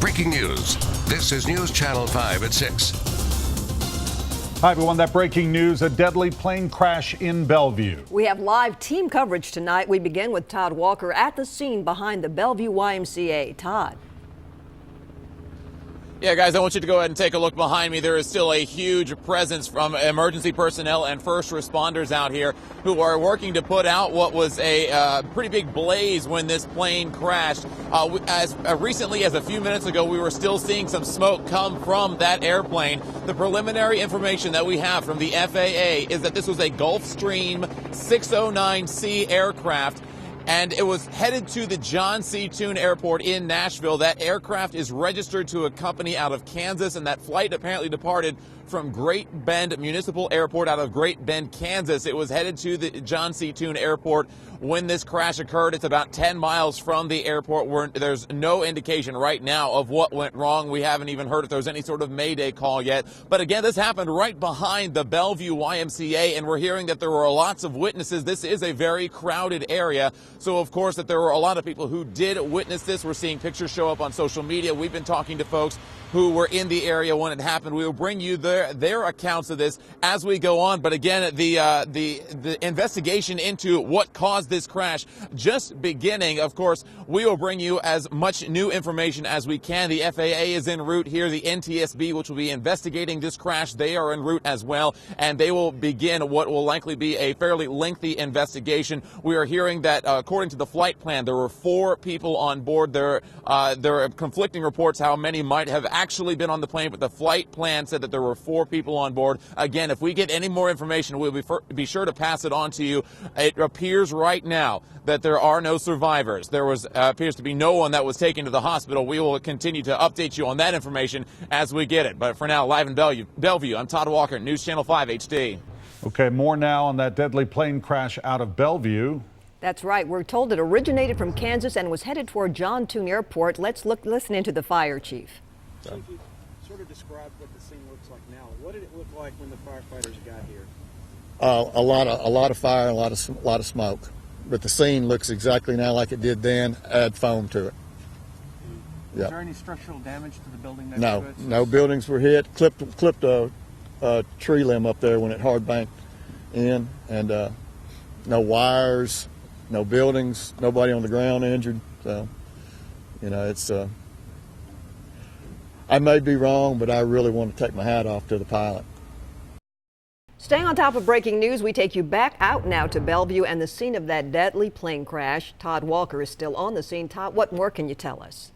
Breaking news. This is News Channel 5 at 6. Hi, everyone. That breaking news, a deadly plane crash in Bellevue. We have live team coverage tonight. We begin with Todd Walker at the scene behind the Bellevue YMCA. Todd. Yeah, guys, I want you to go ahead and take a look behind me. There is still a huge presence from emergency personnel and first responders out here who are working to put out what was a pretty big blaze when this plane crashed. As recently as a few minutes ago, we were still seeing some smoke come from that airplane. The preliminary information that we have from the FAA is that this was a Gulfstream 609C aircraft, and it was headed to the John C. Toon Airport in Nashville. That aircraft is registered to a company out of Kansas, and that flight apparently departed from Great Bend Municipal Airport out of Great Bend, Kansas. It was headed to the John C. Toon Airport when this crash occurred. It's about 10 miles from the airport, where there's no indication right now of what went wrong. We haven't even heard if there's any sort of Mayday call yet. But again, this happened right behind the Bellevue YMCA, and we're hearing that there were lots of witnesses. This is a very crowded area. So, of course, that there were a lot of people who did witness this. We're seeing pictures show up on social media. We've been talking to folks who were in the area when it happened. We will bring you their accounts of this as we go on. But again, the investigation into what caused this crash just beginning. Of course, we will bring you as much new information as we can. The FAA is en route here. The NTSB, which will be investigating this crash, they are en route as well, and they will begin what will likely be a fairly lengthy investigation. We are hearing that according to the flight plan, there were 4 people on board. There are conflicting reports how many might have actually been on the plane, but the flight plan said that there were 4 people on board. Again, if we get any more information, we'll be sure to pass it on to you. It appears right now that there are no survivors. There appears to be no one that was taken to the hospital. We will continue to update you on that information as we get it. But for now, live in Bellevue, I'm Todd Walker, News Channel 5 HD. Okay, more now on that deadly plane crash out of Bellevue. That's right. We're told it originated from Kansas and was headed toward John Toon Airport. Let's listen into the fire chief. So if you sort of describe what the scene looks like now, what did it look like when the firefighters got here? A lot of fire, a lot of smoke. But the scene looks exactly now like it did then. Add foam to it. Is there any structural damage to the building next No, to it? no buildings were hit. Clipped a tree limb up there when it hard banked in, and no wires, no buildings, nobody on the ground injured. So, you know, it's. I may be wrong, but I really want to take my hat off to the pilot. Staying on top of breaking news, we take you back out now to Bellevue and the scene of that deadly plane crash. Todd Walker is still on the scene. Todd, what more can you tell us?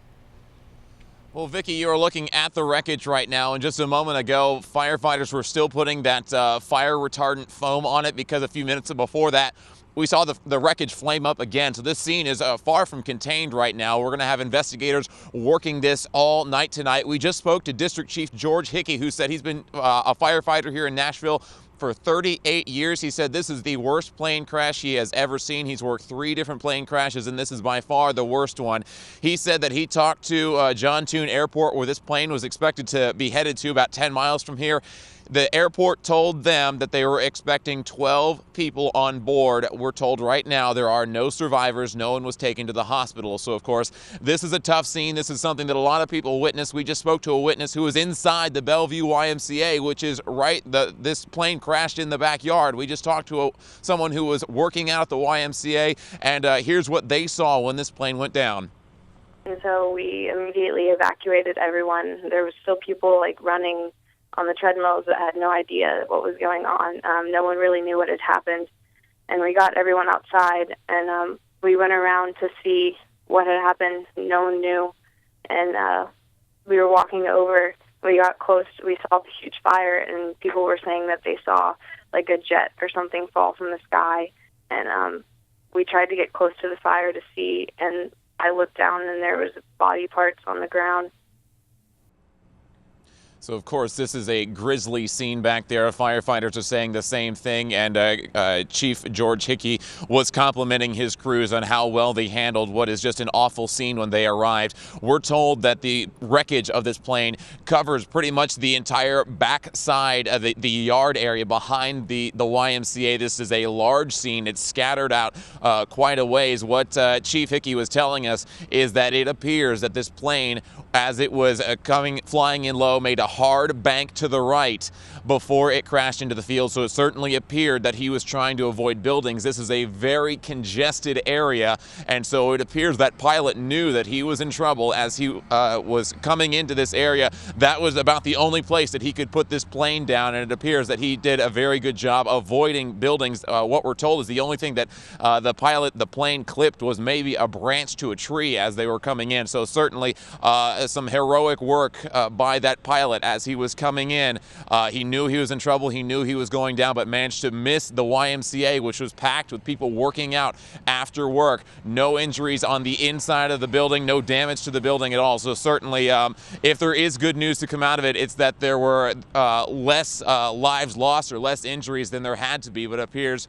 Well, Vicki, you are looking at the wreckage right now, and just a moment ago, firefighters were still putting that fire retardant foam on it because a few minutes before that, we saw the wreckage flame up again. So this scene is far from contained right now. We're going to have investigators working this all night tonight. We just spoke to District Chief George Hickey, who said he's been a firefighter here in Nashville for 38 years. He said this is the worst plane crash he has ever seen. He's worked 3 different plane crashes, and this is by far the worst one. He said that he talked to John Toon Airport, where this plane was expected to be headed to about 10 miles from here. The airport told them that they were expecting 12 people on board. We're told right now there are no survivors. No one was taken to the hospital. So, of course, this is a tough scene. This is something that a lot of people witnessed. We just spoke to a witness who was inside the Bellevue YMCA, which is right, this plane crashed in the backyard. We just talked to someone who was working out at the YMCA, and here's what they saw when this plane went down. And so we immediately evacuated everyone. There was still people running on the treadmills that had no idea what was going on. No one really knew what had happened. And we got everyone outside, and we went around to see what had happened. No one knew. And we were walking over. We got close. We saw the huge fire, and people were saying that they saw a jet or something fall from the sky. And we tried to get close to the fire to see, and I looked down, and there was body parts on the ground. So, of course, this is a grisly scene back there. Firefighters are saying the same thing, and Chief George Hickey was complimenting his crews on how well they handled what is just an awful scene when they arrived. We're told that the wreckage of this plane covers pretty much the entire back side of the yard area behind the YMCA. This is a large scene. It's scattered out quite a ways. What Chief Hickey was telling us is that it appears that this plane, as it was flying in low, made a hard bank to the right before it crashed into the field. So it certainly appeared that he was trying to avoid buildings. This is a very congested area, and so it appears that pilot knew that he was in trouble as he was coming into this area. That was about the only place that he could put this plane down, and it appears that he did a very good job avoiding buildings. What we're told is the only thing that the plane clipped was maybe a branch to a tree as they were coming in. So certainly some heroic work by that pilot as he was coming in. He knew he was in trouble. He knew he was going down, but managed to miss the YMCA, which was packed with people working out after work. No injuries on the inside of the building, no damage to the building at all. So certainly, if there is good news to come out of it, it's that there were less lives lost or less injuries than there had to be, but it appears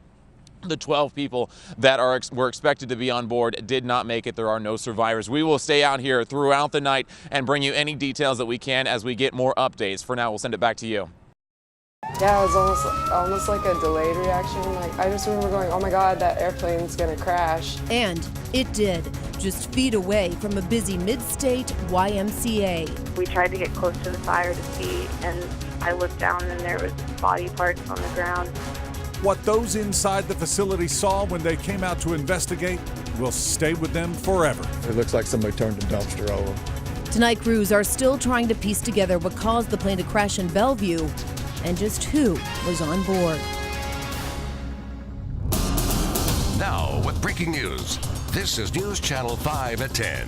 the 12 people that were expected to be on board did not make it. There are no survivors. We will stay out here throughout the night and bring you any details that we can as we get more updates. For now, we'll send it back to you. Yeah, it was almost like a delayed reaction. Like, I just remember going, oh my God, that airplane's gonna crash. And it did, just feet away from a busy mid-state YMCA. We tried to get close to the fire to see, and I looked down and there was body parts on the ground. What those inside the facility saw when they came out to investigate will stay with them forever. It looks like somebody turned the dumpster over. Tonight, crews are still trying to piece together what caused the plane to crash in Bellevue and just who was on board. Now, with breaking news, this is News Channel 5 at 10.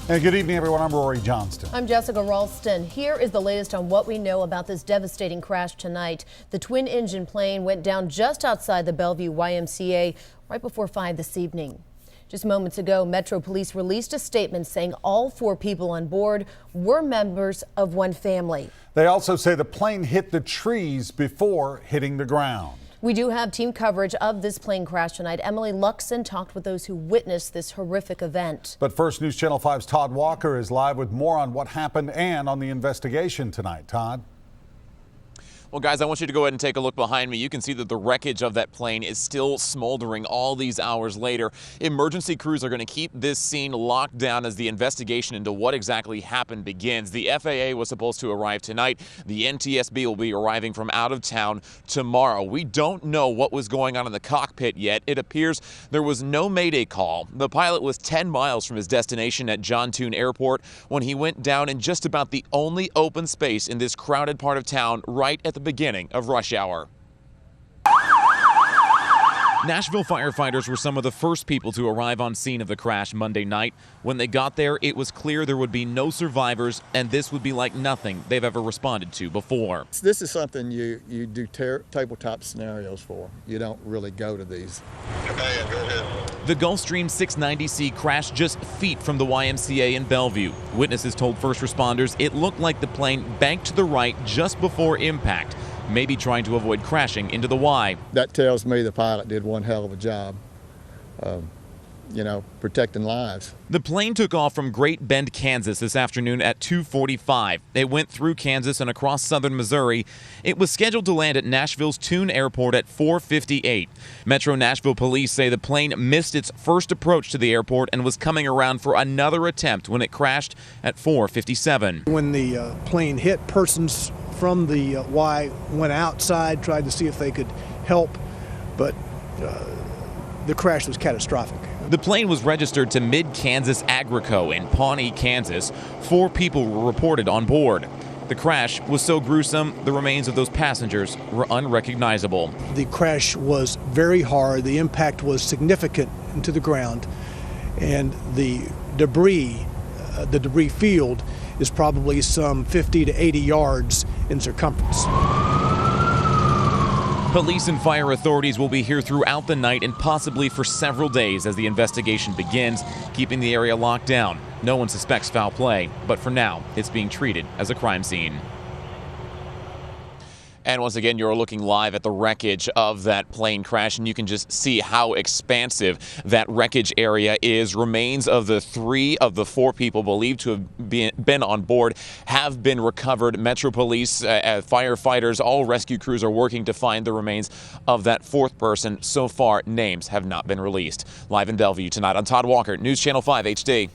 And good evening, everyone. I'm Rory Johnston. I'm Jessica Ralston. Here is the latest on what we know about this devastating crash tonight. The twin-engine plane went down just outside the Bellevue YMCA right before 5 this evening. Just moments ago, Metro Police released a statement saying all 4 people on board were members of one family. They also say the plane hit the trees before hitting the ground. We do have team coverage of this plane crash tonight. Emily Luxon talked with those who witnessed this horrific event. But first, News Channel 5's Todd Walker is live with more on what happened and on the investigation tonight. Todd? Well, guys, I want you to go ahead and take a look behind me. You can see that the wreckage of that plane is still smoldering all these hours later. Emergency crews are going to keep this scene locked down as the investigation into what exactly happened begins. The FAA was supposed to arrive tonight. The NTSB will be arriving from out of town tomorrow. We don't know what was going on in the cockpit yet. It appears there was no mayday call. The pilot was 10 miles from his destination at John Tune Airport when he went down in just about the only open space in this crowded part of town right at the beginning of rush hour. Nashville firefighters were some of the first people to arrive on scene of the crash Monday night. When they got there, it was clear there would be no survivors, and this would be like nothing they've ever responded to before. This is something you do tabletop scenarios for. You don't really go to these. The Gulfstream 690C crashed just feet from the YMCA in Bellevue. Witnesses told first responders it looked like the plane banked to the right just before impact, maybe trying to avoid crashing into the Y. That tells me the pilot did one hell of a job, protecting lives. The plane took off from Great Bend, Kansas this afternoon at 2:45. It went through Kansas and across southern Missouri. It was scheduled to land at Nashville's Tune Airport at 4:58. Metro Nashville police say the plane missed its first approach to the airport and was coming around for another attempt when it crashed at 4:57. When the plane hit, persons from the Y went outside, tried to see if they could help, but the crash was catastrophic. The plane was registered to Mid-Kansas Agrico in Pawnee, Kansas. 4 people were reported on board. The crash was so gruesome, the remains of those passengers were unrecognizable. The crash was very hard. The impact was significant into the ground, and the debris field is probably some 50 to 80 yards in circumference. Police and fire authorities will be here throughout the night and possibly for several days as the investigation begins, keeping the area locked down. No one suspects foul play, but for now, it's being treated as a crime scene. And once again, you're looking live at the wreckage of that plane crash, and you can just see how expansive that wreckage area is. Remains of the 3 of the 4 people believed to have been on board have been recovered. Metro Police, firefighters, all rescue crews are working to find the remains of that 4th person. So far, names have not been released. Live in Bellevue tonight, I'm Todd Walker, News Channel 5 HD.